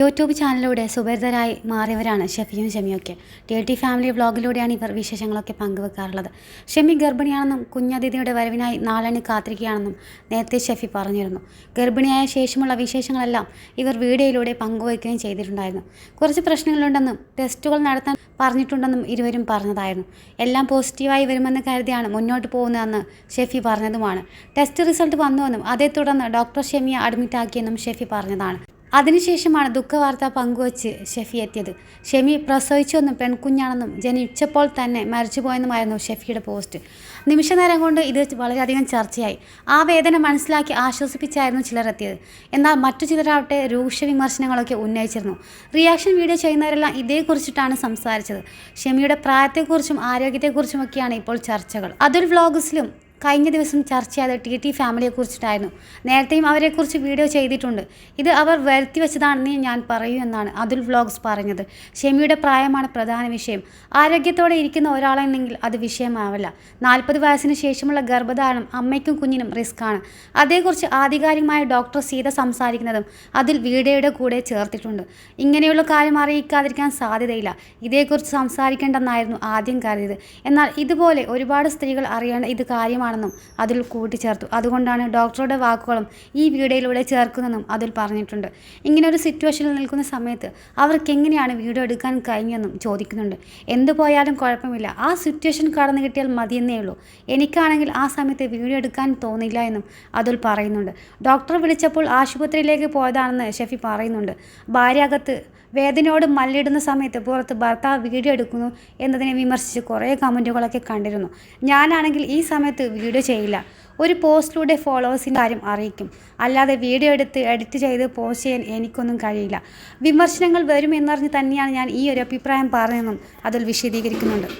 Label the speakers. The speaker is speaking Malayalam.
Speaker 1: യൂട്യൂബ് ചാനലിലൂടെ സുപരിതരായി മാറിയവരാണ് ഷെഫിയും ഷെമിയൊക്കെ. ടി ഫാമിലി വ്ളോഗിലൂടെയാണ് ഇവർ വിശേഷങ്ങളൊക്കെ പങ്കുവെക്കാറുള്ളത്. ഷെമി ഗർഭിണിയാണെന്നും കുഞ്ഞതിഥിയുടെ വരവിനായി നാളെണ്ണി കാത്തിരിക്കുകയാണെന്നും നേരത്തെ ഷെഫി പറഞ്ഞിരുന്നു. ഗർഭിണിയായ ശേഷമുള്ള വിശേഷങ്ങളെല്ലാം ഇവർ വീഡിയോയിലൂടെ പങ്കുവയ്ക്കുകയും ചെയ്തിട്ടുണ്ടായിരുന്നു. കുറച്ച് പ്രശ്നങ്ങളുണ്ടെന്നും ടെസ്റ്റുകൾ നടത്താൻ പറഞ്ഞിട്ടുണ്ടെന്നും ഇരുവരും പറഞ്ഞതായിരുന്നു. എല്ലാം പോസിറ്റീവായി വരുമെന്ന് കരുതിയാണ് മുന്നോട്ട് പോകുന്നതെന്ന് ഷെഫി പറഞ്ഞതുമാണ്. ടെസ്റ്റ് റിസൾട്ട് വന്നുവെന്നും അതേ തുടർന്ന് ഡോക്ടർ ഷെമിയെ അഡ്മിറ്റാക്കിയെന്നും ഷെഫി പറഞ്ഞതാണ്. അതിനുശേഷമാണ് ദുഃഖവാർത്ത പങ്കുവച്ച് ഷെഫി എത്തിയത്. ഷെമി പ്രസവിച്ചുവെന്നും പെൺകുഞ്ഞാണെന്നും ജനിച്ചപ്പോൾ തന്നെ മരിച്ചുപോയെന്നുമായിരുന്നു ഷെഫിയുടെ പോസ്റ്റ്. നിമിഷനേരം കൊണ്ട് ഇത് വളരെയധികം ചർച്ചയായി. ആ വേദന മനസ്സിലാക്കി ആശ്വസിപ്പിച്ചായിരുന്നു ചിലർ എത്തിയത്. എന്നാൽ മറ്റു ചിലരാവട്ടെ രൂക്ഷ വിമർശനങ്ങളൊക്കെ ഉന്നയിച്ചിരുന്നു. റിയാക്ഷൻ വീഡിയോ ചെയ്യുന്നവരെല്ലാം ഇതേക്കുറിച്ചിട്ടാണ് സംസാരിച്ചത്. ഷെമിയുടെ പ്രായത്തെക്കുറിച്ചും ആരോഗ്യത്തെക്കുറിച്ചുമൊക്കെയാണ് ഇപ്പോൾ ചർച്ചകൾ. അതുൽ വ്ളോഗ്സിലും കഴിഞ്ഞ ദിവസം ചർച്ചയായത് ടി ഫാമിലിയെക്കുറിച്ചിട്ടായിരുന്നു. നേരത്തെയും അവരെക്കുറിച്ച് വീഡിയോ ചെയ്തിട്ടുണ്ട്. ഇത് അവർ വരുത്തി വെച്ചതാണെന്ന് ഞാൻ പറയൂ എന്നാണ് അതുൽ വ്ളോഗ്സ് പറഞ്ഞത്. ഷെമിയുടെ പ്രായമാണ് പ്രധാന വിഷയം. ആരോഗ്യത്തോടെ ഇരിക്കുന്ന ഒരാളെന്നെങ്കിൽ അത് വിഷയമാവില്ല. 40 വയസ്സിന് ശേഷമുള്ള ഗർഭധാരണം അമ്മയ്ക്കും കുഞ്ഞിനും റിസ്ക്കാണ്. അതേക്കുറിച്ച് ആധികാരികമായ ഡോക്ടർ സീത സംസാരിക്കുന്നതും അതിൽ വീഡിയോയുടെ കൂടെ ചേർത്തിട്ടുണ്ട്. ഇങ്ങനെയുള്ള കാര്യം അറിയിക്കാതിരിക്കാൻ സാധ്യതയില്ല. ഇതേക്കുറിച്ച് സംസാരിക്കേണ്ടെന്നായിരുന്നു ആദ്യം കരുതിയത്. എന്നാൽ ഇതുപോലെ ഒരുപാട് സ്ത്രീകൾ അറിയേണ്ട ഇത് കാര്യമാണ് ും അതിൽ കൂട്ടിച്ചേർത്തു. അതുകൊണ്ടാണ് ഡോക്ടറുടെ വാക്കുകളും ഈ വീഡിയോയിലൂടെ ചേർക്കുന്നതെന്നും അതിൽ പറഞ്ഞിട്ടുണ്ട്. ഇങ്ങനെ ഒരു സിറ്റുവേഷനിൽ നിൽക്കുന്ന സമയത്ത് അവർക്ക് എങ്ങനെയാണ് വീഡിയോ എടുക്കാൻ കഴിഞ്ഞെന്നും ചോദിക്കുന്നുണ്ട്. എന്തു പോയാലും കുഴപ്പമില്ല, ആ സിറ്റുവേഷൻ കടന്നു കിട്ടിയാൽ മതിയെന്നേ ഉള്ളൂ. എനിക്കാണെങ്കിൽ ആ സമയത്ത് വീഡിയോ എടുക്കാൻ തോന്നില്ല എന്നും അതിൽ പറയുന്നുണ്ട്. ഡോക്ടർ വിളിച്ചപ്പോൾ ആശുപത്രിയിലേക്ക് പോയതാണെന്ന് ഷെഫി പറയുന്നുണ്ട്. ഭാര്യാകത്ത് വേദനയോട് മല്ലിടുന്ന സമയത്ത് പുറത്ത് ഭർത്താവ് വീഡിയോ എടുക്കുന്നു എന്നതിനെ വിമർശിച്ച് കുറേ കമൻറ്റുകളൊക്കെ കണ്ടിരുന്നു. ഞാനാണെങ്കിൽ ഈ സമയത്ത് വീഡിയോ ചെയ്യില്ല. ഒരു പോസ്റ്റിലൂടെ ഫോളോവേഴ്സിൻ്റെ കാര്യം അറിയിക്കും. അല്ലാതെ വീഡിയോ എടുത്ത് എഡിറ്റ് ചെയ്ത് പോസ്റ്റ് ചെയ്യാൻ എനിക്കൊന്നും കഴിയില്ല. വിമർശനങ്ങൾ വരുമെന്നറിഞ്ഞ് തന്നെയാണ് ഞാൻ ഈ ഒരു അഭിപ്രായം പറഞ്ഞതെന്നും അതിൽ വിശദീകരിക്കുന്നുണ്ട്.